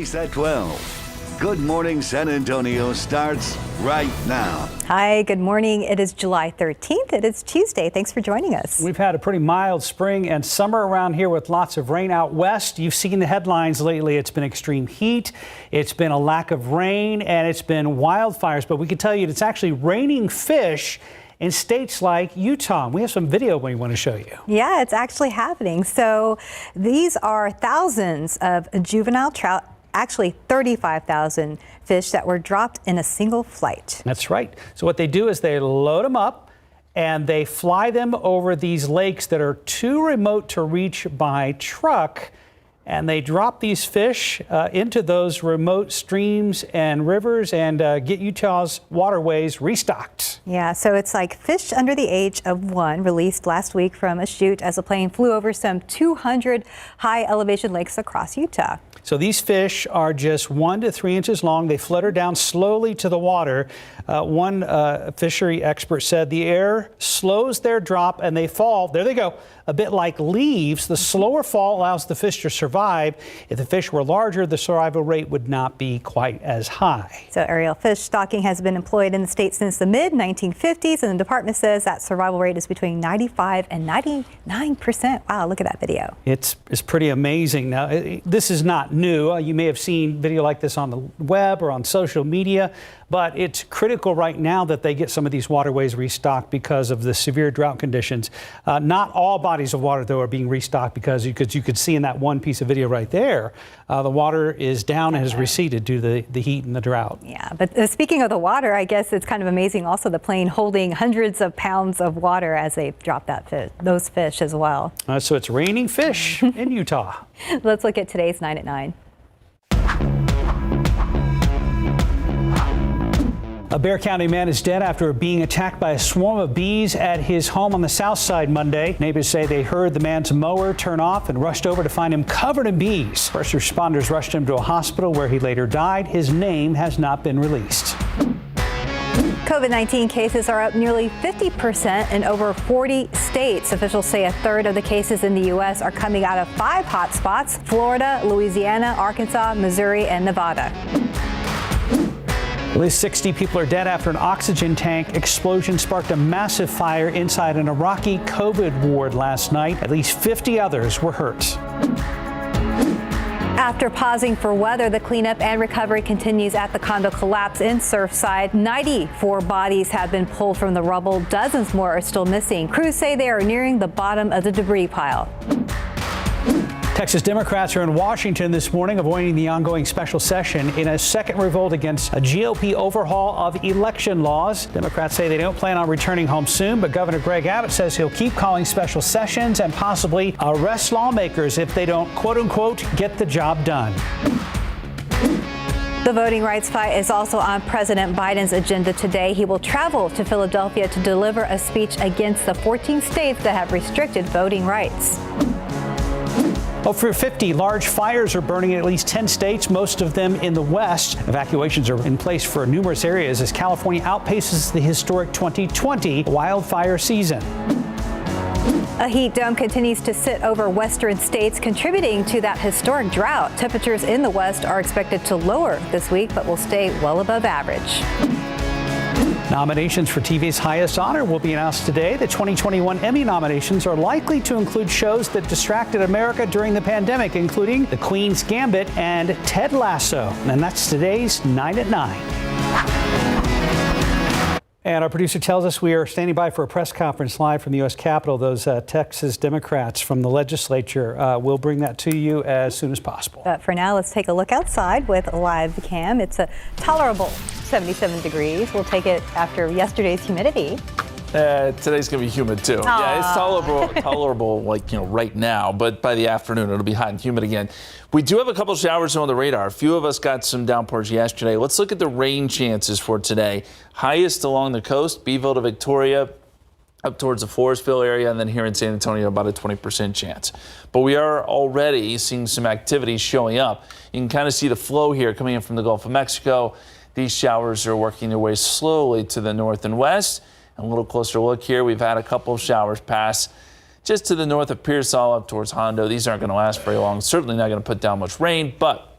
KSAT 12. Good Morning San Antonio starts right now. Hi, good morning. It is July 13th. It is Tuesday. Thanks for joining us. We've had a pretty mild spring and summer around here with lots of rain out west. You've seen the headlines lately. It's been extreme heat. It's been a lack of rain and it's been wildfires. But we can tell you it's actually raining fish in states like Utah. We have some video we want to show you. Yeah, it's actually happening. So these are thousands of juvenile trout, actually 35,000 fish that were dropped in a single flight. That's right. So what they do is they load them up and they fly them over these lakes that are too remote to reach by truck. And they drop these fish into those remote streams and rivers and get Utah's waterways restocked. Yeah, so it's like fish under the age of 1 released last week from a chute as a plane flew over some 200 high elevation lakes across Utah. So these fish are just 1 to 3 inches long. They flutter down slowly to the water. One fishery expert said the air slows their drop and they fall. There they go. A bit like leaves. The slower fall allows the fish to survive. If the fish were larger, the survival rate would not be quite as high. So aerial fish stocking has been employed in the state since the mid-1950s, and the department says that survival rate is between 95 and 99%. Wow, look at that video. It's pretty amazing. Now, this is not new. You may have seen video like this on the web or on social media, but it's critical right now that they get some of these waterways restocked because of the severe drought conditions. Not all bodies of water, though, are being restocked because you could see in that one piece of video right there, the water is down and has receded due to the heat and the drought. Yeah, but speaking of the water, I guess it's kind of amazing also the plane holding hundreds of pounds of water as they drop those fish as well. So it's raining fish in Utah. Let's look at today's 9 at 9. A Bexar County man is dead after being attacked by a swarm of bees at his home on the south side Monday. Neighbors say they heard the man's mower turn off and rushed over to find him covered in bees. First responders rushed him to a hospital where he later died. His name has not been released. COVID-19 cases are up nearly 50% in over 40 states. Officials say a third of the cases in the U.S. are coming out of 5 hot spots: Florida, Louisiana, Arkansas, Missouri, and Nevada. At least 60 people are dead after an oxygen tank explosion sparked a massive fire inside an Iraqi COVID ward last night. At least 50 others were hurt. After pausing for weather, the cleanup and recovery continues at the condo collapse in Surfside. 94 bodies have been pulled from the rubble. Dozens more are still missing. Crews say they are nearing the bottom of the debris pile. Texas Democrats are in Washington this morning, avoiding the ongoing special session in a second revolt against a GOP overhaul of election laws. Democrats say they don't plan on returning home soon, but Governor Greg Abbott says he'll keep calling special sessions and possibly arrest lawmakers if they don't, quote unquote, get the job done. The voting rights fight is also on President Biden's agenda today. He will travel to Philadelphia to deliver a speech against the 14 states that have restricted voting rights. Over 50 large fires are burning in at least 10 states, most of them in the West. Evacuations are in place for numerous areas as California outpaces the historic 2020 wildfire season. A heat dome continues to sit over western states, contributing to that historic drought. Temperatures in the West are expected to lower this week, but will stay well above average. Nominations for TV's highest honor will be announced today. The 2021 Emmy nominations are likely to include shows that distracted America during the pandemic, including The Queen's Gambit and Ted Lasso. And that's today's 9 at 9. And our producer tells us we are standing by for a press conference live from the U.S. Capitol. Those Texas Democrats from the legislature will bring that to you as soon as possible. But for now, let's take a look outside with live cam. It's a tolerable 77 degrees. We'll take it after yesterday's humidity. Today's going to be humid, too. Aww. Yeah, it's tolerable, like, right now. But by the afternoon, it'll be hot and humid again. We do have a couple showers on the radar. A few of us got some downpours yesterday. Let's look at the rain chances for today. Highest along the coast, Beeville to Victoria, up towards the Forestville area, and then here in San Antonio, about a 20% chance. But we are already seeing some activity showing up. You can kind of see the flow here coming in from the Gulf of Mexico. These showers are working their way slowly to the north and west. And a little closer look here, we've had a couple of showers pass just to the north of Pearsall up towards Hondo. These aren't going to last very long. Certainly not going to put down much rain, but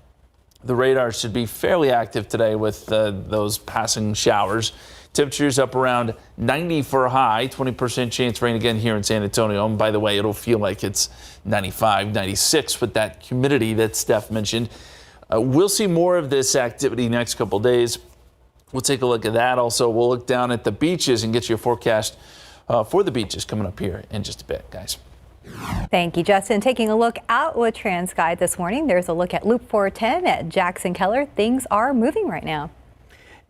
The radar should be fairly active today with those passing showers. Temperatures up around 90 for a high, 20% chance rain again here in San Antonio. And by the way, it'll feel like it's 95, 96 with that humidity that Steph mentioned. We'll see more of this activity next couple days. We'll take a look at that. Also, we'll look down at the beaches and get you a forecast for the beaches coming up here in just a bit, guys. Thank you, Justin. Taking a look out with TransGuide this morning. There's a look at Loop 410 at Jackson Keller. Things are moving right now.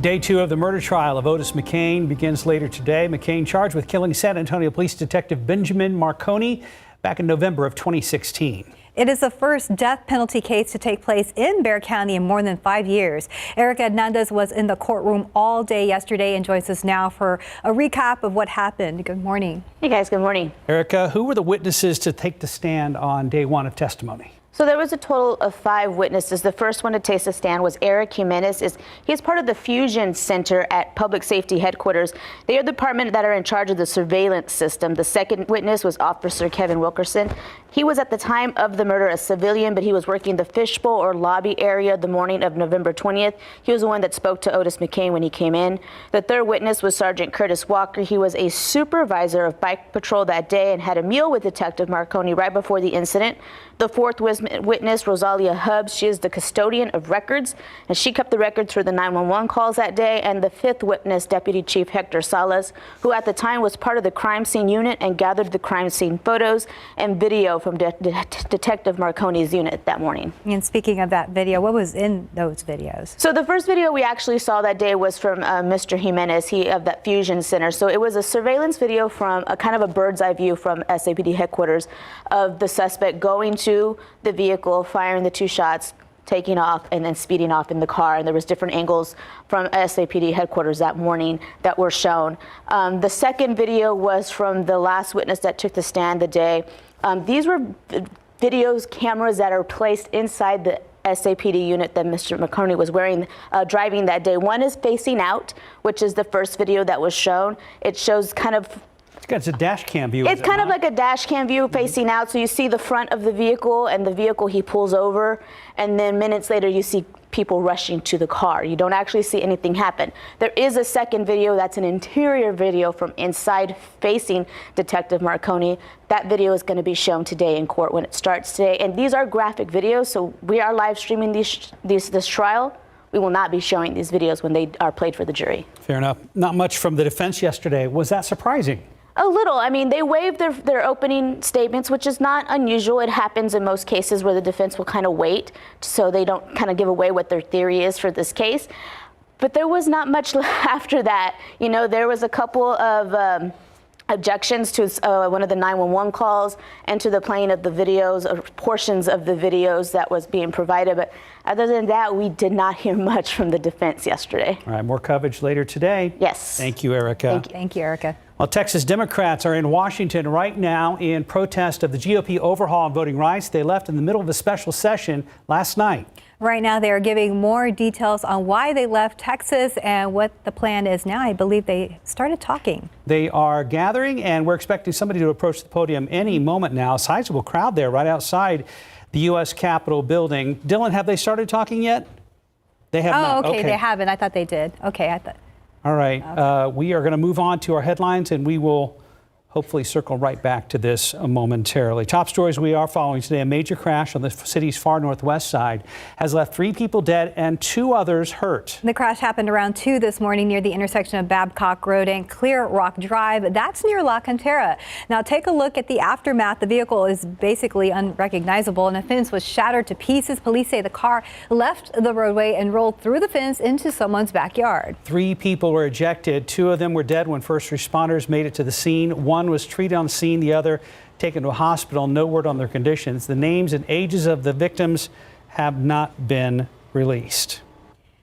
Day 2 of the murder trial of Otis McKane begins later today. McKane charged with killing San Antonio Police Detective Benjamin Marconi back in November of 2016. It is the first death penalty case to take place in Bexar County in more than 5 years. Erica Hernandez was in the courtroom all day yesterday and joins us now for a recap of what happened. Good morning. Hey guys, good morning. Erica, who were the witnesses to take the stand on day 1 of testimony? So there was a total of 5 witnesses. The first one to take the stand was Eric Jimenez. He is part of the Fusion Center at Public Safety Headquarters. They are the department that are in charge of the surveillance system. The second witness was Officer Kevin Wilkerson. He was at the time of the murder a civilian, but he was working the fishbowl or lobby area the morning of November 20th. He was the one that spoke to Otis McKane when he came in. The third witness was Sergeant Curtis Walker. He was a supervisor of bike patrol that day and had a meal with Detective Marconi right before the incident. The fourth witness, Rosalia Hubbs, she is the custodian of records, and she kept the records for the 911 calls that day. And the fifth witness, Deputy Chief Hector Salas, who at the time was part of the crime scene unit and gathered the crime scene photos and video from Detective Marconi's unit that morning. And speaking of that video, what was in those videos? So the first video we actually saw that day was from Mr. Jimenez, of that Fusion Center. So it was a surveillance video from a kind of a bird's eye view from SAPD headquarters of the suspect going to the vehicle, firing the 2 shots, taking off, and then speeding off in the car. And there was different angles from SAPD headquarters that morning that were shown. The second video was from the last witness that took the stand the day. These were videos, cameras that are placed inside the SAPD unit that Mr. Marconi was driving that day. One is facing out, which is the first video that was shown. It shows kind of It's a dash cam view. It's kind of like a dash cam view facing out. So you see the front of the vehicle and the vehicle he pulls over. And then minutes later, you see people rushing to the car. You don't actually see anything happen. There is a second video that's an interior video from inside facing Detective Marconi. That video is going to be shown today in court when it starts today. And these are graphic videos. So we are live streaming this trial. We will not be showing these videos when they are played for the jury. Fair enough. Not much from the defense yesterday. Was that surprising? A little. I mean, they waived their opening statements, which is not unusual. It happens in most cases where the defense will kind of wait so they don't kind of give away what their theory is for this case. But there was not much after that. You know, there was a couple of objections to one of the 911 calls and to the playing of the videos or portions of the videos that was being provided. But other than that, we did not hear much from the defense yesterday. All right, more coverage later today. Yes. Thank you, Erica. Thank you, Erica. Well, Texas Democrats are in Washington right now in protest of the GOP overhaul on voting rights. They left in the middle of a special session last night. Right now, they are giving more details on why they left Texas and what the plan is now. I believe they started talking. They are gathering, and we're expecting somebody to approach the podium any moment now. A sizable crowd there right outside the U.S. Capitol building. Dylan, have they started talking yet? They have not. Okay, they haven't. I thought they did. Okay, I thought. All right. Okay. We are going to move on to our headlines, and we will hopefully circle right back to this momentarily. Top stories we are following today. A major crash on the city's far northwest side has left 3 people dead and 2 others hurt. The crash happened around 2 this morning near the intersection of Babcock Road and Clear Rock Drive. That's near La Cantera. Now take a look at the aftermath. The vehicle is basically unrecognizable and a fence was shattered to pieces. Police say the car left the roadway and rolled through the fence into someone's backyard. 3 people were ejected. 2 of them were dead when first responders made it to the scene. One was treated on the scene, the other taken to a hospital. No word on their conditions. The names and ages of the victims have not been released.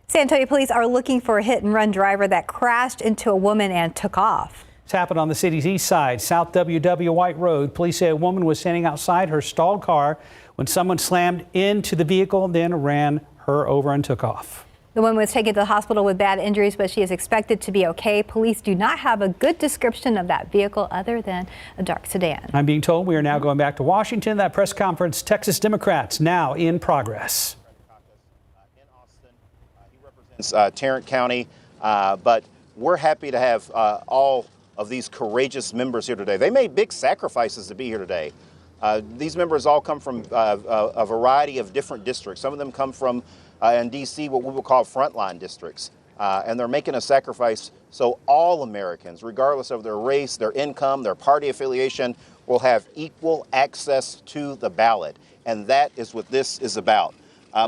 San Antonio police are looking for a hit-and-run driver that crashed into a woman and took off. It's happened on the city's east side, South WW White Road. Police say a woman was standing outside her stalled car when someone slammed into the vehicle, then ran her over and took off. The woman was taken to the hospital with bad injuries, but she is expected to be okay. Police do not have a good description of that vehicle other than a dark sedan. I'm being told we are now going back to Washington. That press conference, Texas Democrats now in progress. Tarrant County, but we're happy to have all of these courageous members here today. They made big sacrifices to be here today. These members all come from a variety of different districts. Some of them come from, in D.C., what we would call frontline districts. And they're making a sacrifice so all Americans, regardless of their race, their income, their party affiliation, will have equal access to the ballot. And that is what this is about.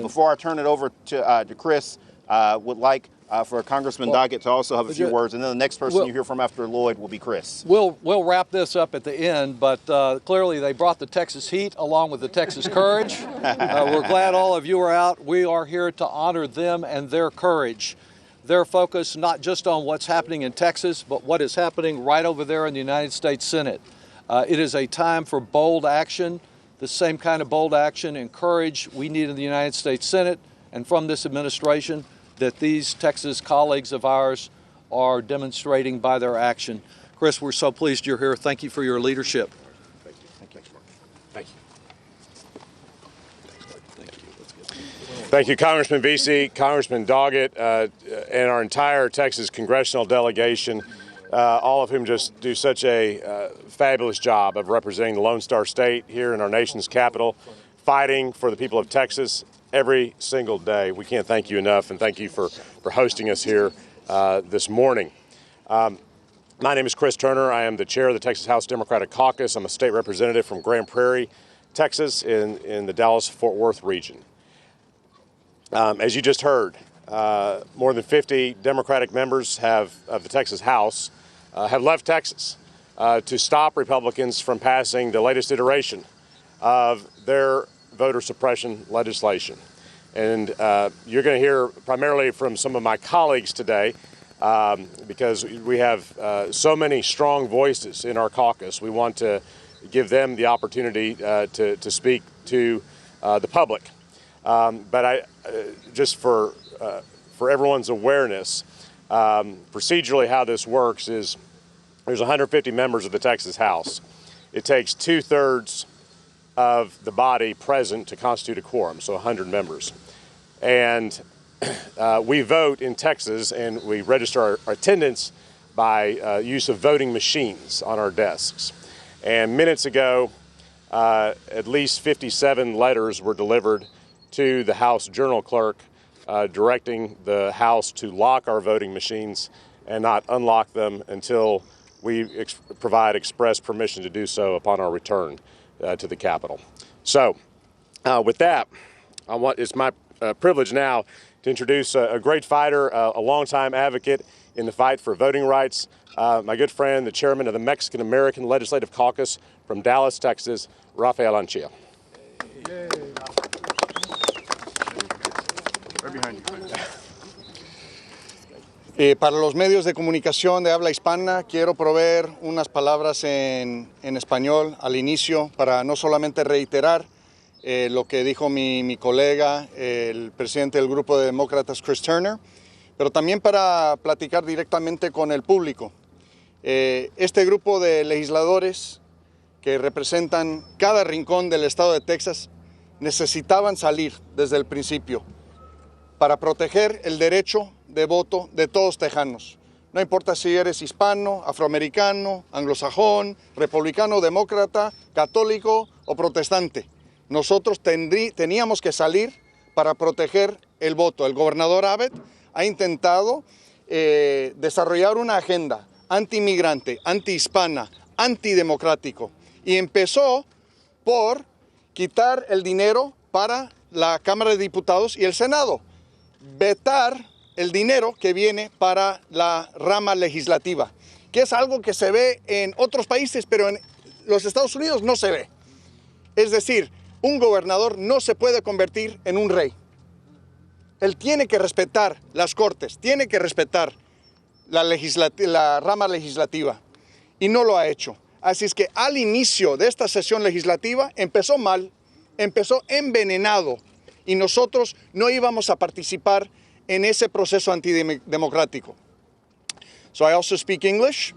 Before I turn it over to Chris, would like for Congressman Doggett to also have a few words, and then the next person you hear from after Lloyd will be Chris. We'll wrap this up at the end, but clearly they brought the Texas heat along with the Texas courage. We're glad all of you are out. We are here to honor them and their courage. Their focus not just on what's happening in Texas, but what is happening right over there in the United States Senate. It is a time for bold action, the same kind of bold action and courage we need in the United States Senate and from this administration that these Texas colleagues of ours are demonstrating by their action. Chris, we're so pleased you're here. Thank you for your leadership. Thank you. Thank you. Thank you. Thank you, Congressman Vesey, Congressman Doggett, and our entire Texas congressional delegation, all of whom just do such a fabulous job of representing the Lone Star State here in our nation's capital, fighting for the people of Texas every single day. We can't thank you enough, and thank you for hosting us here this morning. My name is Chris Turner. I am the chair of the Texas House Democratic Caucus. I'm a state representative from Grand Prairie, Texas, in the Dallas-Fort Worth region. As you just heard, more than 50 Democratic members of the Texas House have left Texas to stop Republicans from passing the latest iteration of their voter suppression legislation. And you're going to hear primarily from some of my colleagues today because we have so many strong voices in our caucus. We want to give them the opportunity to speak to the public. But just for everyone's awareness, procedurally how this works is there's 150 members of the Texas House. It takes 2/3 of the body present to constitute a quorum, so 100 members. And we vote in Texas, and we register our attendance by use of voting machines on our desks. And minutes ago, at least 57 letters were delivered to the House Journal Clerk directing the House to lock our voting machines and not unlock them until we provide express permission to do so upon our return to the Capitol. So with that, it's my privilege now to introduce a great fighter, a longtime advocate in the fight for voting rights, my good friend, the chairman of the Mexican-American Legislative Caucus from Dallas, Texas, Rafael Anchia. Para los medios de comunicación de habla hispana, quiero proveer unas palabras en español al inicio para no solamente reiterar lo que dijo mi colega, el presidente del grupo de demócratas, Chris Turner, pero también para platicar directamente con el público. Este grupo de legisladores que representan cada rincón del estado de Texas necesitaban salir desde el principio para proteger el derecho de voto de todos tejanos. No importa si eres hispano, afroamericano, anglosajón, republicano, demócrata, católico o protestante. Nosotros teníamos que salir para proteger el voto. El gobernador Abbott ha intentado desarrollar una agenda anti-inmigrante, anti-hispana, antidemocrático. Y empezó por quitar el dinero para la Cámara de Diputados y el Senado. Vetar el dinero que viene para la rama legislativa, que es algo que se ve en otros países, pero en los Estados Unidos no se ve. Es decir, un gobernador no se puede convertir en un rey. Él tiene que respetar las cortes, tiene que respetar la rama legislativa, y no lo ha hecho. Así es que al inicio de esta sesión legislativa empezó mal, empezó envenenado, y nosotros no íbamos a participar en ese proceso antidemocrático. So I also speak English,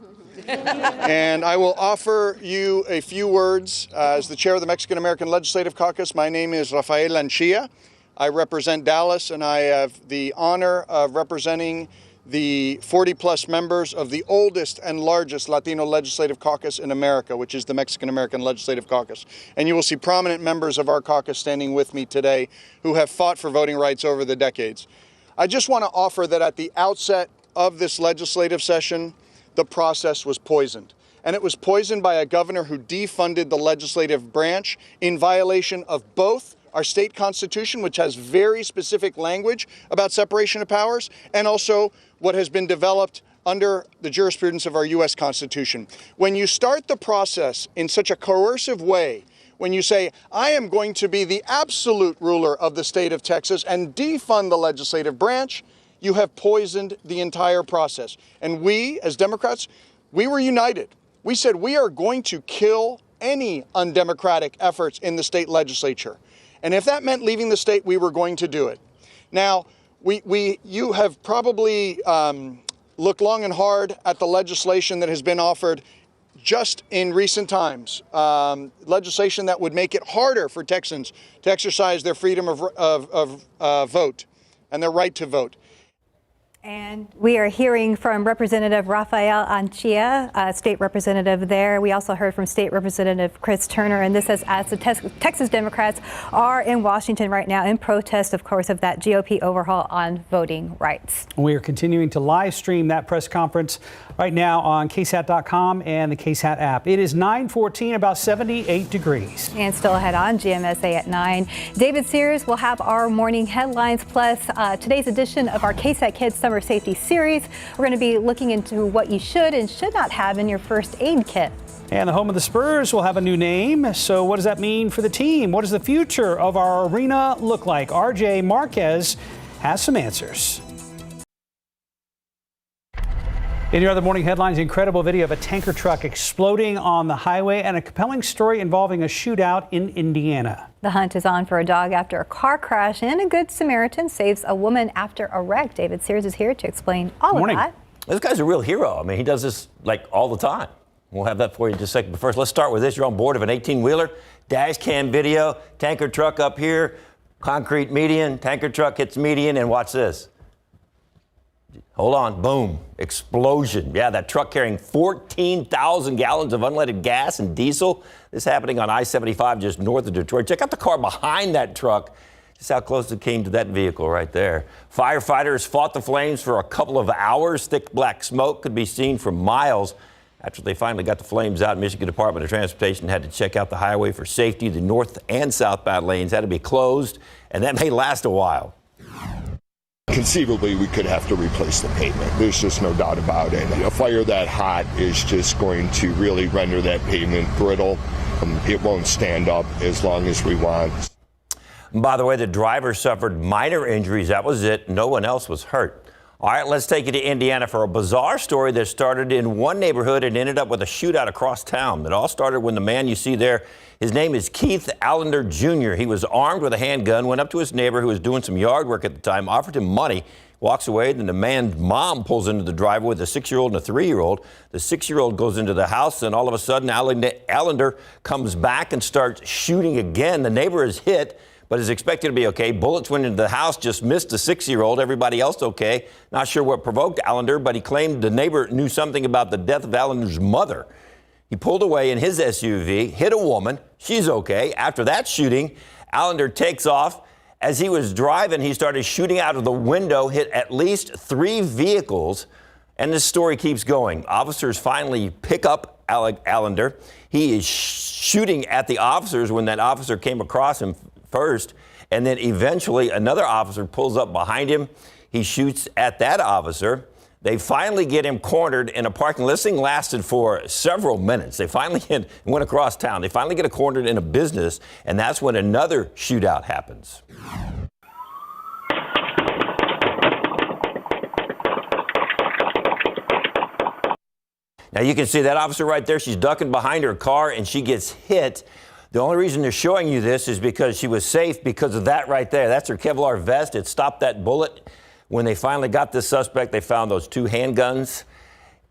and I will offer you a few words. As the chair of the Mexican-American Legislative Caucus, my name is Rafael Anchia. I represent Dallas, and I have the honor of representing the 40-plus members of the oldest and largest Latino Legislative Caucus in America, which is the Mexican-American Legislative Caucus. And you will see prominent members of our caucus standing with me today who have fought for voting rights over the decades. I just want to offer that at the outset of this legislative session, the process was poisoned. And it was poisoned by a governor who defunded the legislative branch in violation of both our state constitution, which has very specific language about separation of powers, and also what has been developed under the jurisprudence of our U.S. Constitution. When you start the process in such a coercive way, when you say, I am going to be the absolute ruler of the state of Texas and defund the legislative branch, you have poisoned the entire process. And we, as Democrats, we were united. We said we are going to kill any undemocratic efforts in the state legislature. And if that meant leaving the state, we were going to do it. Now, you have probably looked long and hard at the legislation that has been offered just in recent times, legislation that would make it harder for Texans to exercise their freedom of vote and their right to vote. And we are hearing from Representative Rafael Anchia, state representative there. We also heard from State Representative Chris Turner, and this is as the Texas Democrats are in Washington right now in protest, of course, of that GOP overhaul on voting rights. We are continuing to live stream that press conference right now on KSAT.com and the KSAT app. It is 9:14, about 78 degrees. And still ahead on GMSA at 9. David Sears will have our morning headlines, plus today's edition of our KSAT Kids Summer Safety Series. We're going to be looking into what you should and should not have in your first aid kit. And the home of the Spurs will have a new name. So what does that mean for the team? What does the future of our arena look like? RJ Marquez has some answers. In your other morning headlines, incredible video of a tanker truck exploding on the highway and a compelling story involving a shootout in Indiana. The hunt is on for a dog after a car crash, and a good Samaritan saves a woman after a wreck. David Sears is here to explain all of that. This guy's a real hero. I mean, he does this like all the time. We'll have that for you in just a second. But first, let's start with this. You're on board of an 18-wheeler, dash cam video, tanker truck up here, concrete median, tanker truck hits median, and watch this. Hold on, boom, explosion. Yeah, that truck carrying 14,000 gallons of unleaded gas and diesel. This happening on I-75 just north of Detroit. Check out the car behind that truck. Just how close it came to that vehicle right there. Firefighters fought the flames for a couple of hours. Thick black smoke could be seen for miles. After they finally got the flames out, Michigan Department of Transportation had to check out the highway for safety. The north and southbound lanes had to be closed, and that may last a while. Conceivably, we could have to replace the pavement. There's just no doubt about it. A fire that hot is just going to really render that pavement brittle. It won't stand up as long as we want. By the way, the driver suffered minor injuries. That was it. No one else was hurt. All right, let's take you to Indiana for a bizarre story that started in one neighborhood and ended up with a shootout across town. It all started when the man you see there, his name is Keith Allender Jr. He was armed with a handgun, went up to his neighbor who was doing some yard work at the time, offered him money, walks away. Then the man's mom pulls into the driveway with a 6-year-old and a 3-year-old. The 6-year-old goes into the house, and all of a sudden Allender comes back and starts shooting again. The neighbor is hit, but is expected to be okay. Bullets went into the house, just missed the 6-year-old. Everybody else okay. Not sure what provoked Allender, but he claimed the neighbor knew something about the death of Allender's mother. He pulled away in his SUV, hit a woman. She's okay. After that shooting, Allender takes off. As he was driving, he started shooting out of the window, hit at least 3 vehicles, and this story keeps going. Officers finally pick up Allender. He is shooting at the officers when that officer came across him first, and then eventually another officer pulls up behind him. He shoots at that officer. They finally get him cornered in a parking lot. This thing lasted for several minutes. They finally went across town. They finally get cornered in a business, and that's when another shootout happens. Now you can see that officer right there. She's ducking behind her car, and she gets hit. The only reason they're showing you this is because she was safe because of that right there. That's her Kevlar vest. It stopped that bullet. When they finally got this suspect, they found those 2 handguns,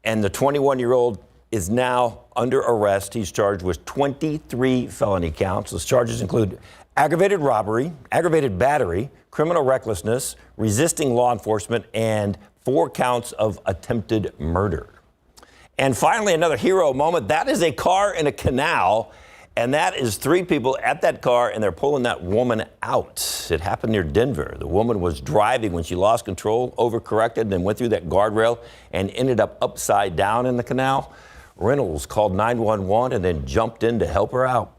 and the 21-year-old is now under arrest. He's charged with 23 felony counts. Those charges include aggravated robbery, aggravated battery, criminal recklessness, resisting law enforcement, and 4 counts of attempted murder. And finally, another hero moment. That is a car in a canal, and that is 3 people at that car, and they're pulling that woman out. It happened near Denver. The woman was driving when she lost control, overcorrected, and then went through that guardrail and ended up upside down in the canal. Reynolds called 911 and then jumped in to help her out.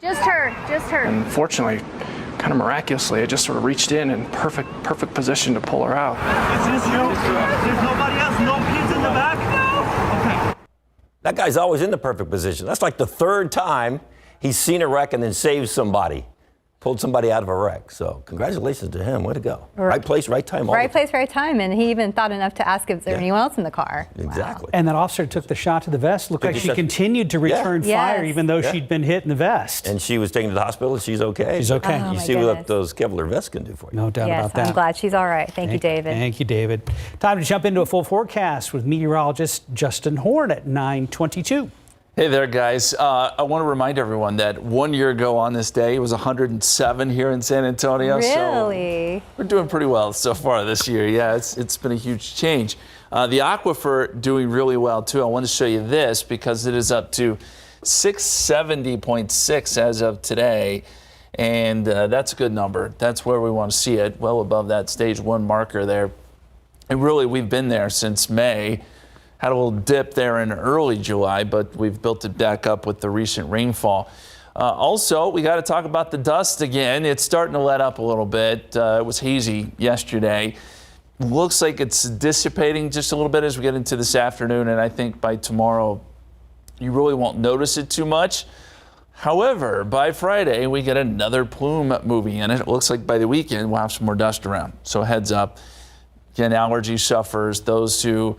Just her. And fortunately, kind of miraculously, it just sort of reached in perfect position to pull her out. Is this you? There's nobody else? No kids in the back? No? Okay. That guy's always in the perfect position. That's like the 3rd time he's seen a wreck and then saved somebody. Pulled somebody out of a wreck. So congratulations to him. Way to go. Right place, right time. Right place, right time. And he even thought enough to ask if there anyone else in the car. Exactly. Wow. And that officer took the shot to the vest. Looked like she continued to return fire even though she'd been hit in the vest. And she was taken to the hospital. She's okay. She's okay. Oh, you see what those Kevlar vests can do for you. No doubt about that. I'm glad she's all right. Thank you, David. Thank you, David. Time to jump into a full forecast with meteorologist Justin Horn at 9:22. Hey there, guys. I want to remind everyone that 1 year ago on this day, it was 107 here in San Antonio. Really? So we're doing pretty well so far this year. Yeah, it's been a huge change. The aquifer doing really well, too. I want to show you this because it is up to 670.6 as of today. And that's a good number. That's where we want to see it, well above that stage 1 marker there. And really, we've been there since May. Had a little dip there in early July, but we've built it back up with the recent rainfall. Also, we got to talk about the dust again. It's starting to let up a little bit. It was hazy yesterday. Looks like it's dissipating just a little bit as we get into this afternoon, and I think by tomorrow you really won't notice it too much. However, by Friday, we get another plume moving in it. It looks like by the weekend we'll have some more dust around. So heads up. Again, allergy sufferers, those who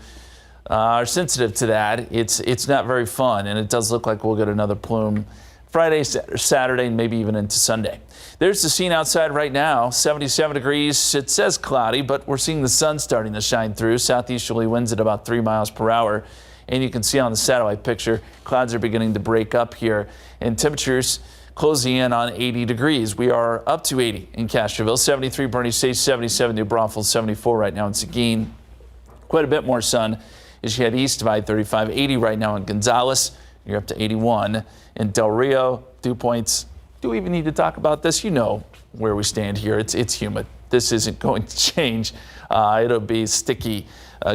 are sensitive to that, it's not very fun, and it does look like we'll get another plume Friday, Saturday, and maybe even into Sunday. There's the scene outside right now, 77 degrees. It says cloudy, but we're seeing the sun starting to shine through. Southeasterly winds at about 3 miles per hour, and you can see on the satellite picture, clouds are beginning to break up here, and temperatures closing in on 80 degrees. We are up to 80 in Castroville, 73 Bernie State, 77 New Braunfels, 74 right now in Seguin. Quite a bit more sun as you head east of I-35, 80 right now in Gonzales. You're up to 81 in Del Rio. Dew points. Do we even need to talk about this? You know where we stand here. It's humid. This isn't going to change. It'll be sticky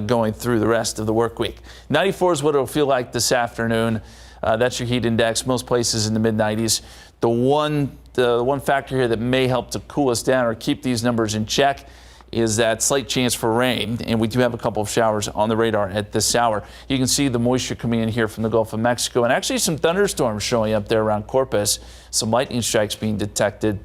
going through the rest of the work week. 94 is what it'll feel like this afternoon. That's your heat index. Most places in the mid-90s. The one factor here that may help to cool us down or keep these numbers in check is that slight chance for rain, and we do have a couple of showers on the radar at this hour. You can see the moisture coming in here from the Gulf of Mexico, and actually some thunderstorms showing up there around Corpus, some lightning strikes being detected.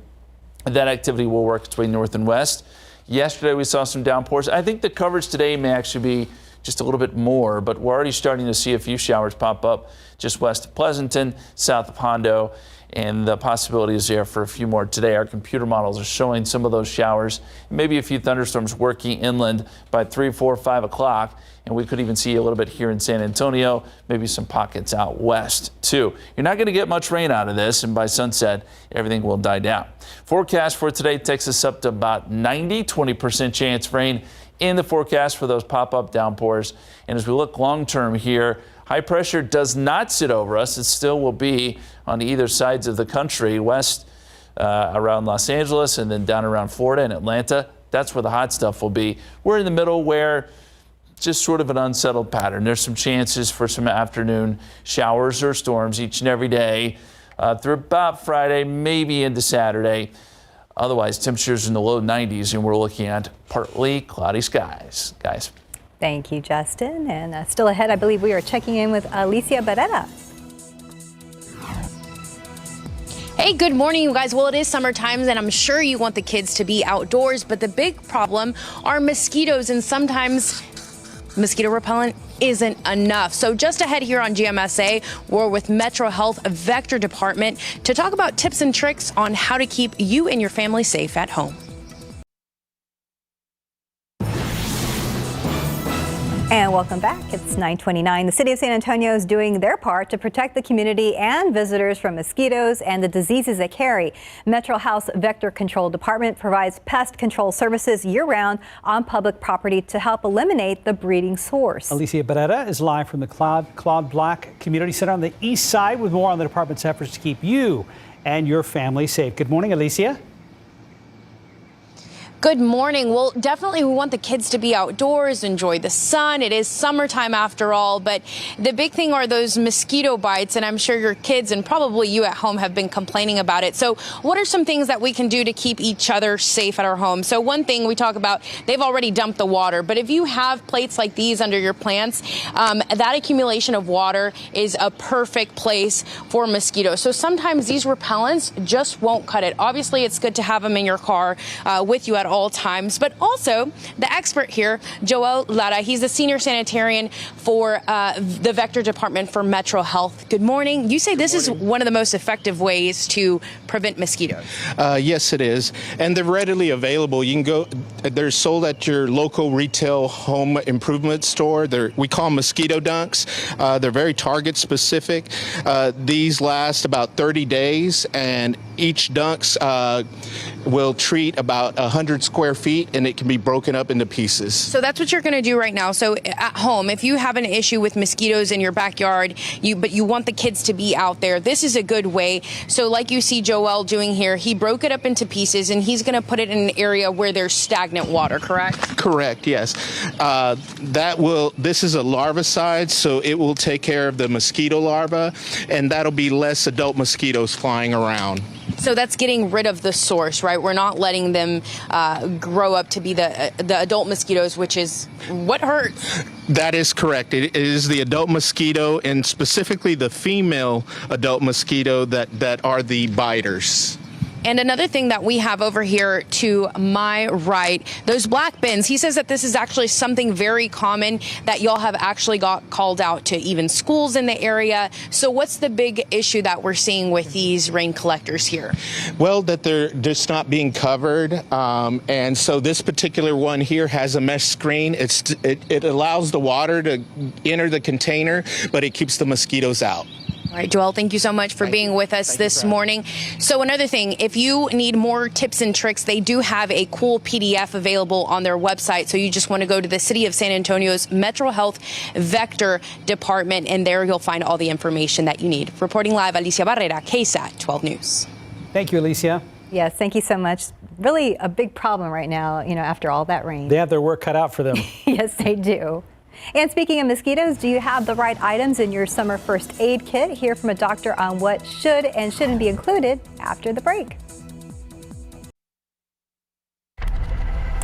That activity will work its way north and west. Yesterday we saw some downpours. I think the coverage today may actually be just a little bit more, but we're already starting to see a few showers pop up just west of Pleasanton, south of Hondo, and the possibility is there for a few more today. Our computer models are showing some of those showers, maybe a few thunderstorms working inland by 3, 4, 5 o'clock, and we could even see a little bit here in San Antonio, maybe some pockets out west too. You're not going to get much rain out of this, and by sunset, everything will die down. Forecast for today takes us up to about 20% chance of rain in the forecast for those pop-up downpours. And as we look long-term here, high pressure does not sit over us. It still will be on either sides of the country, west around Los Angeles and then down around Florida and Atlanta. That's where the hot stuff will be. We're in the middle where just sort of an unsettled pattern. There's some chances for some afternoon showers or storms each and every day through about Friday, maybe into Saturday. Otherwise, temperatures in the low 90s, and we're looking at partly cloudy skies, guys. Thank you, Justin. And still ahead, I believe we are checking in with Alicia Barrera. Hey, good morning, you guys. Well, it is summertime, and I'm sure you want the kids to be outdoors, but the big problem are mosquitoes, and sometimes mosquito repellent isn't enough. So just ahead here on GMSA, we're with Metro Health Vector Department to talk about tips and tricks on how to keep you and your family safe at home. And welcome back. It's 9:29. The city of San Antonio is doing their part to protect the community and visitors from mosquitoes and the diseases they carry. Metro Health's Vector Control Department provides pest control services year-round on public property to help eliminate the breeding source. Alicia Beretta is live from the Claude Black Community Center on the east side with more on the department's efforts to keep you and your family safe. Good morning, Alicia. Good morning. Well, definitely we want the kids to be outdoors, enjoy the sun. It is summertime after all, but the big thing are those mosquito bites, and I'm sure your kids and probably you at home have been complaining about it. So what are some things that we can do to keep each other safe at our home? So one thing we talk about, they've already dumped the water, but if you have plates like these under your plants, that accumulation of water is a perfect place for mosquitoes. So sometimes these repellents just won't cut it. Obviously, it's good to have them in your car with you at all times, but also the expert here, Joel Lara, he's the senior sanitarian for the Vector Department for Metro Health. Good morning. You say this is one of the most effective ways to prevent mosquitoes. Yes, it is. And they're readily available. You can go, they're sold at your local retail home improvement store. We call them mosquito dunks. They're very target specific. These last about 30 days, and each dunks will treat about 100 square feet, and it can be broken up into pieces. So that's what you're going to do right now. So at home, if you have an issue with mosquitoes in your backyard, but you want the kids to be out there, this is a good way. So like you see Joel doing here, he broke it up into pieces, and he's going to put it in an area where there's stagnant water, correct? Correct, yes. This is a larvicide, so it will take care of the mosquito larva, and that'll be less adult mosquitoes flying around. So that's getting rid of the source, right? We're not letting them grow up to be the adult mosquitoes, which is what hurts. That is correct. It is the adult mosquito, and specifically the female adult mosquito that are the biters. And another thing that we have over here to my right, those black bins, he says that this is actually something very common that y'all have actually got called out to even schools in the area. So what's the big issue that we're seeing with these rain collectors here? Well, that they're just not being covered. And so this particular one here has a mesh screen. It allows the water to enter the container, but it keeps the mosquitoes out. All right, Joel, thank you so much for being with us this morning. So another thing, if you need more tips and tricks, they do have a cool PDF available on their website. So you just want to go to the City of San Antonio's Metro Health Vector Department, and there you'll find all the information that you need. Reporting live, Alicia Barrera, KSAT 12 News. Thank you, Alicia. Yes, thank you so much. Really a big problem right now, after all that rain. They have their work cut out for them. Yes, they do. And speaking of mosquitoes, do you have the right items in your summer first aid kit? Hear from a doctor on what should and shouldn't be included after the break.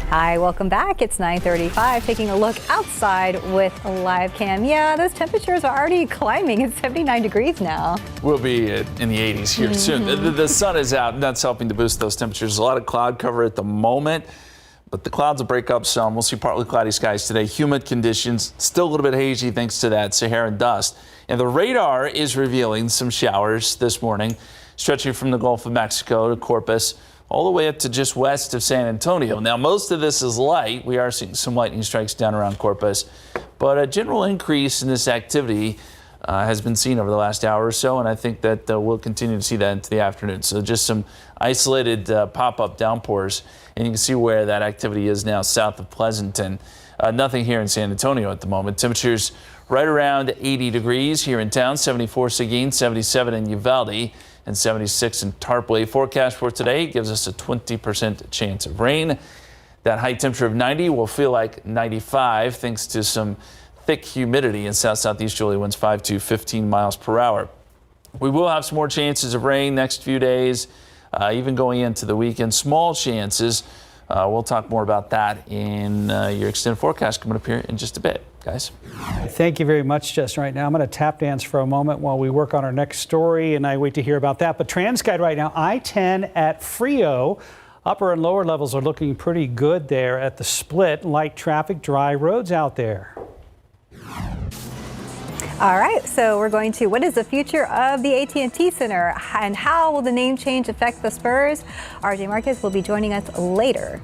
Hi, welcome back. It's 9:35. Taking a look outside with a live cam. Yeah, those temperatures are already climbing. It's 79 degrees now. We'll be in the 80s here soon. The sun is out, and that's helping to boost those temperatures. A lot of cloud cover at the moment, but the clouds will break up some. We'll see partly cloudy skies today. Humid conditions, still a little bit hazy thanks to that Saharan dust. And the radar is revealing some showers this morning, stretching from the Gulf of Mexico to Corpus, all the way up to just west of San Antonio. Now, most of this is light. We are seeing some lightning strikes down around Corpus, but a general increase in this activity has been seen over the last hour or so, and I think that we'll continue to see that into the afternoon. So just some isolated pop-up downpours, and you can see where that activity is now south of Pleasanton. Nothing here in San Antonio at the moment. Temperatures right around 80 degrees here in town, 74 Seguin, 77 in Uvalde, and 76 in Tarpley. Forecast for today gives us a 20% chance of rain. That high temperature of 90 will feel like 95 thanks to some thick humidity in south-southeasterly winds 5 to 15 miles per hour. We will have some more chances of rain next few days, even going into the weekend. Small chances. We'll talk more about that in your extended forecast coming up here in just a bit, guys. Thank you very much, Justin. Right now, I'm going to tap dance for a moment while we work on our next story, and I wait to hear about that. But TransGuide right now, I-10 at Frio. Upper and lower levels are looking pretty good there at the split. Light traffic, dry roads out there. All right, so we're going to, what is the future of the AT&T Center and how will the name change affect the Spurs? RJ Marquez will be joining us later.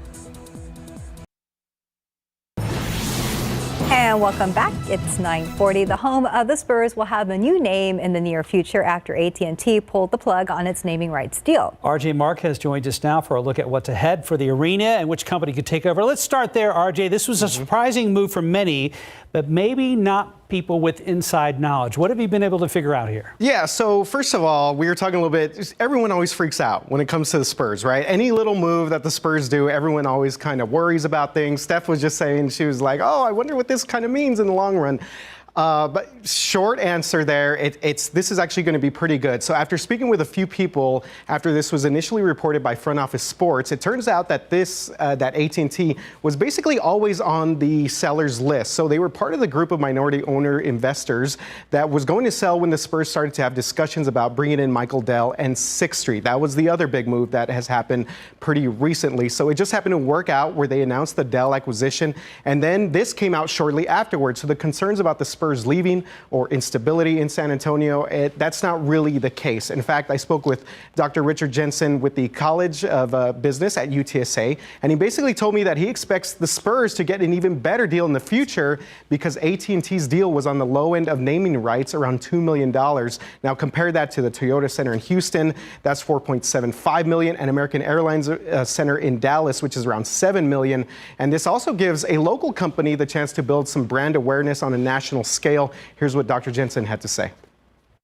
And And welcome back. It's 9:40. The home of the Spurs will have a new name in the near future after AT&T pulled the plug on its naming rights deal. RJ Marquez joins us now for a look at what's ahead for the arena and which company could take over. Let's start there, RJ. This was a surprising move for many, but maybe not people with inside knowledge. What have you been able to figure out here? Yeah, so first of all, we were talking a little bit, everyone always freaks out when it comes to the Spurs, right? Any little move that the Spurs do, everyone always kind of worries about things. Steph was just saying, she was like, oh, I wonder what this kind of means in the long run. But short answer there, this is actually going to be pretty good. So after speaking with a few people after this was initially reported by Front Office Sports, it turns out that that AT&T was basically always on the seller's list. So they were part of the group of minority owner investors that was going to sell when the Spurs started to have discussions about bringing in Michael Dell and 6th Street. That was the other big move that has happened pretty recently. So it just happened to work out where they announced the Dell acquisition, and then this came out shortly afterwards. So the concerns about the Spurs leaving or instability in San Antonio, that's not really the case. In fact, I spoke with Dr. Richard Jensen with the College of Business at UTSA, and he basically told me that he expects the Spurs to get an even better deal in the future because AT&T's deal was on the low end of naming rights, around $2 million. Now compare that to the Toyota Center in Houston, that's $4.75 million, and American Airlines Center in Dallas, which is around $7 million. And this also gives a local company the chance to build some brand awareness on a national scale. Here's what Dr. Jensen had to say.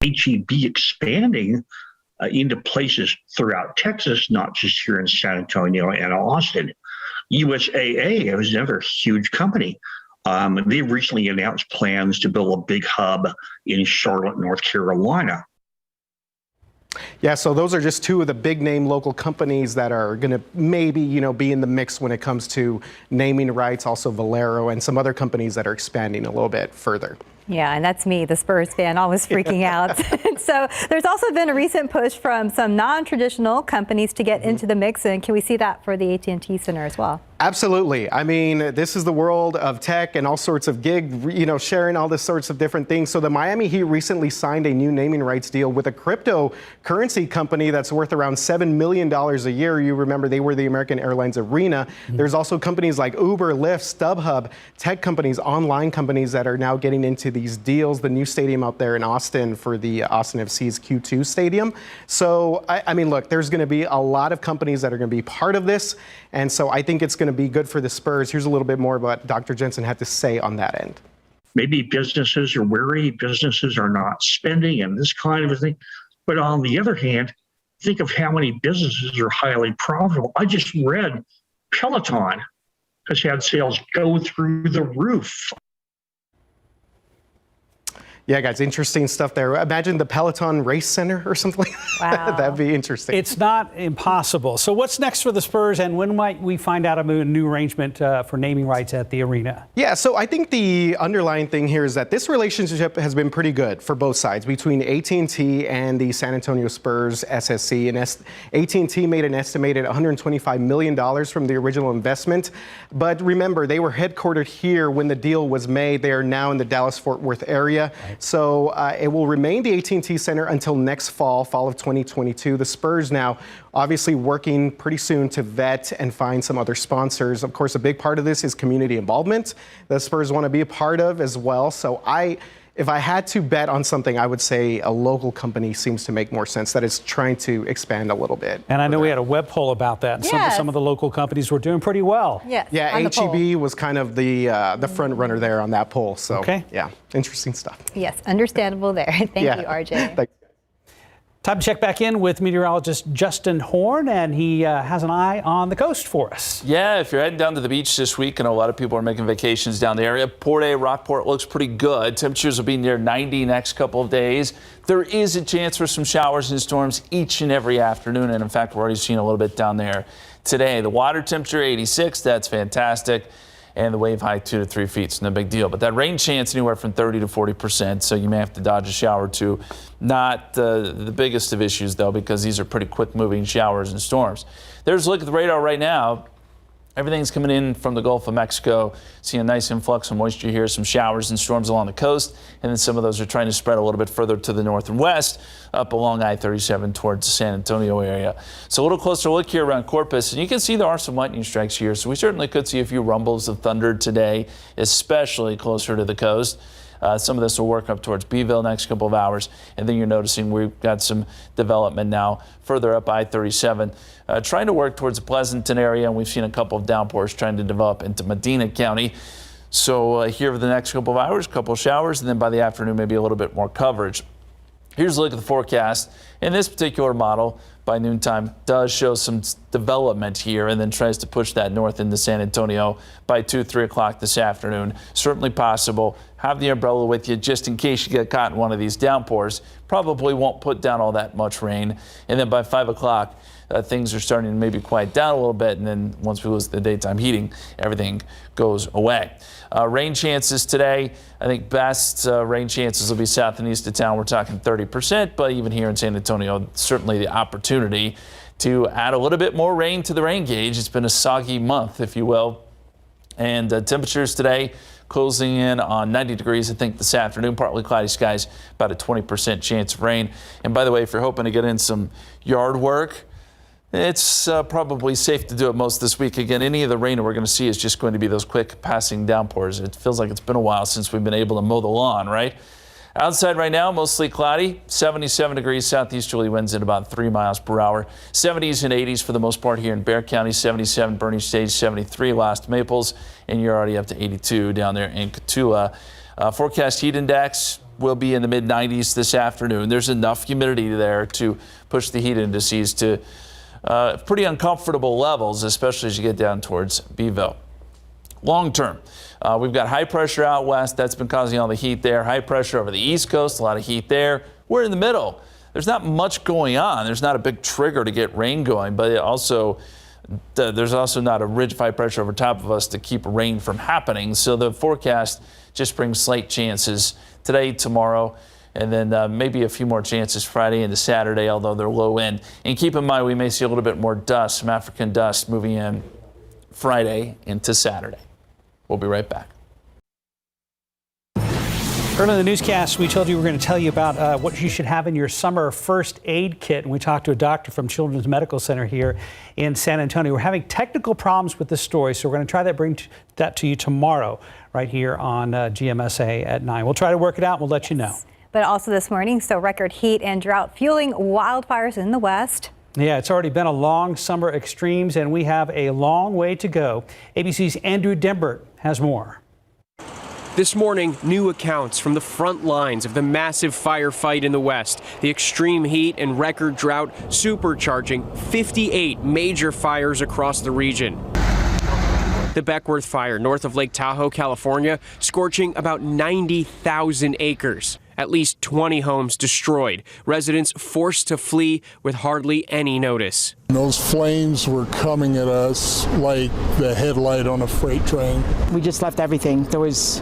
HEB expanding into places throughout Texas, not just here in San Antonio and Austin. USAA is another huge company. They recently announced plans to build a big hub in Charlotte, North Carolina. Yeah, so those are just two of the big name local companies that are going to maybe, be in the mix when it comes to naming rights. Also Valero and some other companies that are expanding a little bit further. Yeah, and that's me, the Spurs fan, always freaking out. So there's also been a recent push from some non-traditional companies to get into the mix, and can we see that for the AT&T Center as well? Absolutely. I mean, this is the world of tech and all sorts of gig, sharing all this sorts of different things. So the Miami Heat recently signed a new naming rights deal with a cryptocurrency company that's worth around $7 million a year. You remember they were the American Airlines Arena. There's also companies like Uber, Lyft, StubHub, tech companies, online companies that are now getting into these deals. The new stadium out there in Austin for the Austin FC's Q2 stadium. So, I mean, look, there's going to be a lot of companies that are going to be part of this. And so I think it's going to be good for the Spurs. Here's a little bit more about what Dr. Jensen had to say on that end. Maybe businesses are wary, businesses are not spending and this kind of a thing. But on the other hand, think of how many businesses are highly profitable. I just read Peloton has had sales go through the roof. Yeah, guys, interesting stuff there. Imagine the Peloton Race Center or something like that. Wow. That'd be interesting. It's not impossible. So what's next for the Spurs, and when might we find out about a new arrangement for naming rights at the arena? Yeah, so I think the underlying thing here is that this relationship has been pretty good for both sides between AT&T and the San Antonio Spurs SSC. And AT&T made an estimated $125 million from the original investment. But remember, they were headquartered here when the deal was made. They are now in the Dallas-Fort Worth area. Right. So it will remain the AT&T Center until next fall of 2022. The Spurs now obviously working pretty soon to vet and find some other sponsors. Of course, a big part of this is community involvement that Spurs want to be a part of as well. So if I had to bet on something, I would say a local company seems to make more sense, that is trying to expand a little bit. And I know we had a web poll about that. Yes. Some of the local companies were doing pretty well. Yes, yeah, HEB was kind of the front runner there on that poll. So, okay. Yeah, interesting stuff. Yes, understandable there. Thank you, RJ. Thanks. Time to check back in with meteorologist Justin Horn, and he has an eye on the coast for us. Yeah, if you're heading down to the beach this week, I know a lot of people are making vacations down the area. Port A, Rockport looks pretty good. Temperatures will be near 90 next couple of days. There is a chance for some showers and storms each and every afternoon, and in fact, we're already seeing a little bit down there today. The water temperature 86, that's fantastic. And the wave height 2 to 3 feet, so no big deal. But that rain chance anywhere from 30 to 40%, so you may have to dodge a shower or two. Not the biggest of issues, though, because these are pretty quick-moving showers and storms. There's a look at the radar right now. Everything's coming in from the Gulf of Mexico. See a nice influx of moisture here, some showers and storms along the coast, and then some of those are trying to spread a little bit further to the north and west up along I-37 towards the San Antonio area. So a little closer look here around Corpus, and you can see there are some lightning strikes here, so we certainly could see a few rumbles of thunder today, especially closer to the coast. Some of this will work up towards Beeville next couple of hours, and then you're noticing we've got some development now further up I-37, trying to work towards the Pleasanton area, and we've seen a couple of downpours trying to develop into Medina County. So here over the next couple of hours, a couple of showers, and then by the afternoon, maybe a little bit more coverage. Here's a look at the forecast. In this particular model, by noontime, does show some development here and then tries to push that north into San Antonio by 2, 3 o'clock this afternoon. Certainly possible. Have the umbrella with you just in case you get caught in one of these downpours. Probably won't put down all that much rain. And then by 5 o'clock, things are starting to maybe quiet down a little bit. And then once we lose the daytime heating, everything goes away. Rain chances today, I think best rain chances will be south and east of town. We're talking 30%, but even here in San Antonio, certainly the opportunity to add a little bit more rain to the rain gauge. It's been a soggy month, if you will. And temperatures today closing in on 90 degrees, I think, this afternoon. Partly cloudy skies, about a 20% chance of rain. And by the way, if you're hoping to get in some yard work, it's probably safe to do it most this week. Again, any of the rain we're going to see is just going to be those quick passing downpours. It feels like it's been a while since we've been able to mow the lawn, right? Outside right now, mostly cloudy, 77 degrees, southeasterly winds at about 3 miles per hour. 70s and 80s for the most part here in Bexar County, 77 Bernie Stage, 73 Lost Maples, and you're already up to 82 down there in Cotulla. Forecast heat index will be in the mid-90s this afternoon. There's enough humidity there to push the heat indices to pretty uncomfortable levels, especially as you get down towards Beeville. Long term, we've got high pressure out west. That's been causing all the heat there. High pressure over the east coast, a lot of heat there. We're in the middle. There's not much going on. There's not a big trigger to get rain going, but there's also not a ridge of high pressure over top of us to keep rain from happening. So the forecast just brings slight chances today, tomorrow, and then maybe a few more chances Friday into Saturday, although they're low end. And keep in mind, we may see a little bit more dust, some African dust moving in Friday into Saturday. We'll be right back. Earlier in the newscast, we told you we're going to tell you about what you should have in your summer first aid kit. And we talked to a doctor from Children's Medical Center here in San Antonio. We're having technical problems with this story, so we're going to try to bring that to you tomorrow right here on GMSA at 9. We'll try to work it out. We'll let you know. But also this morning, so record heat and drought fueling wildfires in the west. Yeah, it's already been a long summer extremes, and we have a long way to go. ABC's Andrew Dembert has more. This morning, new accounts from the front lines of the massive firefight in the west. The extreme heat and record drought supercharging 58 major fires across the region. The Beckworth fire north of Lake Tahoe, California, scorching about 90,000 acres. At least 20 homes destroyed. Residents forced to flee with hardly any notice. Those flames were coming at us like the headlight on a freight train. We just left everything. There was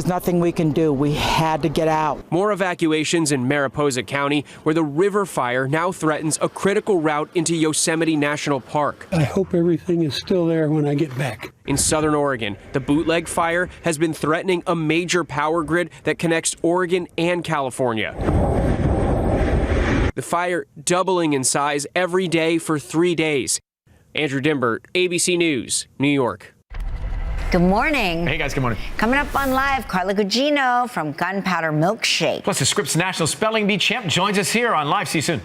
nothing we can do. We had to get out. More evacuations in Mariposa County, where the river fire now threatens a critical route into Yosemite National Park. I hope everything is still there when I get back. In southern Oregon, the bootleg fire has been threatening a major power grid that connects Oregon and California. The fire doubling in size every day for 3 days. Andrew Dembert, ABC News, New York. Good morning. Hey guys, good morning. Coming up on Live, Carla Gugino from Gunpowder Milkshake. Plus, the Scripps National Spelling Bee champ joins us here on Live. See you soon.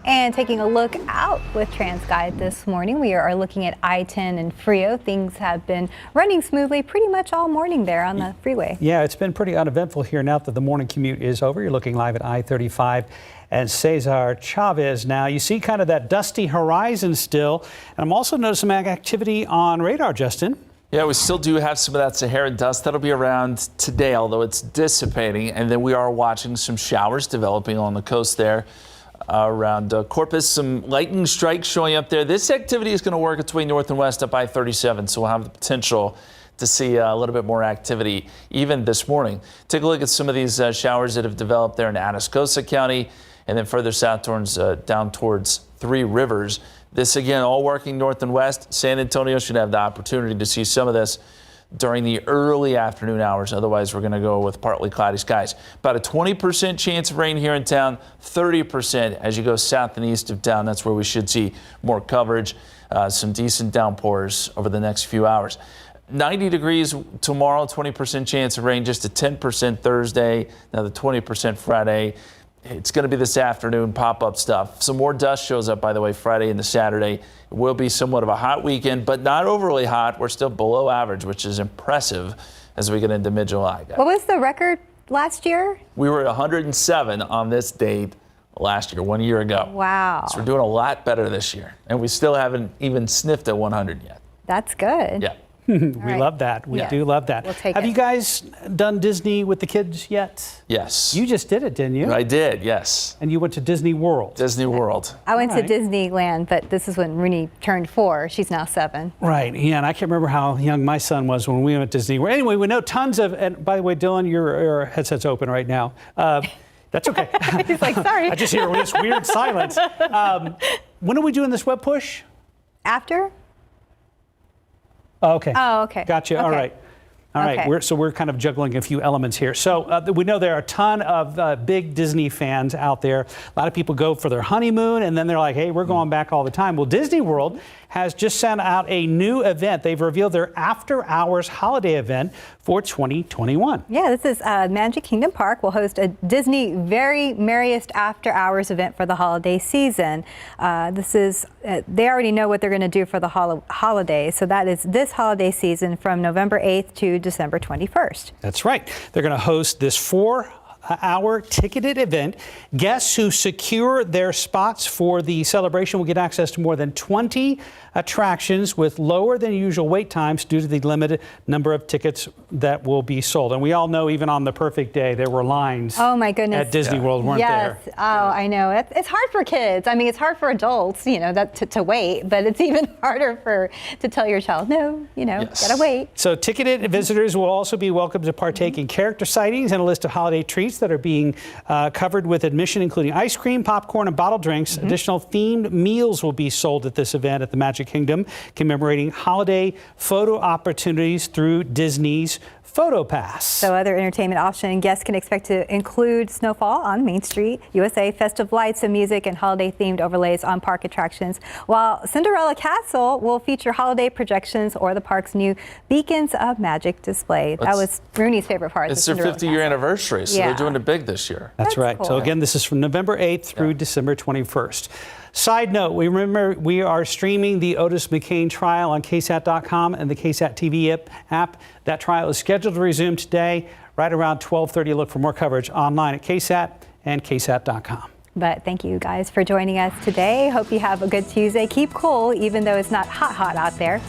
And taking a look out with TransGuide this morning, we are looking at I-10 and Frio. Things have been running smoothly pretty much all morning there on the freeway. Yeah, it's been pretty uneventful here now that the morning commute is over. You're looking live at I-35 and Cesar Chavez now. You see kind of that dusty horizon still. And I'm also noticing some activity on radar, Justin. Yeah, we still do have some of that Saharan dust. That'll be around today, although it's dissipating. And then we are watching some showers developing on the coast there. Around Corpus, some lightning strikes showing up there. This activity is going to work its way north and west up I-37, so we'll have the potential to see a little bit more activity even this morning. Take a look at some of these showers that have developed there in Atascosa County, and then further south towards down towards Three Rivers. This again, all working north and west. San Antonio should have the opportunity to see some of this during the early afternoon hours. Otherwise, we're going to go with partly cloudy skies. About a 20% chance of rain here in town, 30% as you go south and east of town. That's where we should see more coverage, some decent downpours over the next few hours. 90 degrees tomorrow, 20% chance of rain, just a 10% Thursday, another 20% Friday. It's going to be this afternoon, pop-up stuff. Some more dust shows up, by the way, Friday into Saturday. It will be somewhat of a hot weekend, but not overly hot. We're still below average, which is impressive as we get into mid-July. What was the record last year? We were at 107 on this date last year, 1 year ago. Wow. So we're doing a lot better this year, and we still haven't even sniffed at 100 yet. That's good. Yeah. We right. love that. We do love that. We'll take Have it. you guys done Disney with the kids yet? Yes. You just did it, didn't you? I did, yes. And you went to Disney World. Disney World. I went All right. to Disneyland, but this is when Rooney turned 4. She's now 7. Right. Yeah, and I can't remember how young my son was when we went to Disney World. Anyway, we know tons of, and by the way, Dylan, your headset's open right now. That's okay. He's like, sorry. I just hear this weird silence. When are we doing this web push? After? Oh, okay. Oh, okay. Gotcha. Okay. All right. All right. Okay. We're kind of juggling a few elements here. So we know there are a ton of big Disney fans out there. A lot of people go for their honeymoon, and then they're like, hey, we're going back all the time. Well, Disney World has just sent out a new event. They've revealed their after-hours holiday event for 2021. Yeah, this is Magic Kingdom Park will host a Disney Very Merriest After Hours event for the holiday season. They already know what they're going to do for the holiday. So that is this holiday season from November 8th to December 21st. That's right. They're going to host this 4-hour ticketed event. Guests who secure their spots for the celebration will get access to more than 20 attractions with lower than usual wait times due to the limited number of tickets that will be sold. And we all know even on the perfect day, there were lines oh my goodness. at Disney World, weren't there? Yes. Oh, I know. It's hard for kids. I mean, it's hard for adults, to wait, but it's even harder to tell your child, no, gotta wait. So ticketed visitors will also be welcome to partake in character sightings and a list of holiday treats that are being covered with admission, including ice cream, popcorn, and bottled drinks. Additional themed meals will be sold at this event at the Magic Kingdom, commemorating holiday photo opportunities through Disney's Photo Pass. So other entertainment option guests can expect to include snowfall on Main Street, USA, festive lights and music, and holiday-themed overlays on park attractions, while Cinderella Castle will feature holiday projections or the park's new Beacons of Magic display. That was Rooney's favorite part. It's their 50-year anniversary, so they're doing it big this year. That's right. Cool. So again, this is from November 8th through December 21st. Side note, we are streaming the Otis McKane trial on KSAT.com and the KSAT TV app. That trial is scheduled to resume today, right around 12:30. Look for more coverage online at KSAT and KSAT.com. But thank you guys for joining us today. Hope you have a good Tuesday. Keep cool, even though it's not hot out there.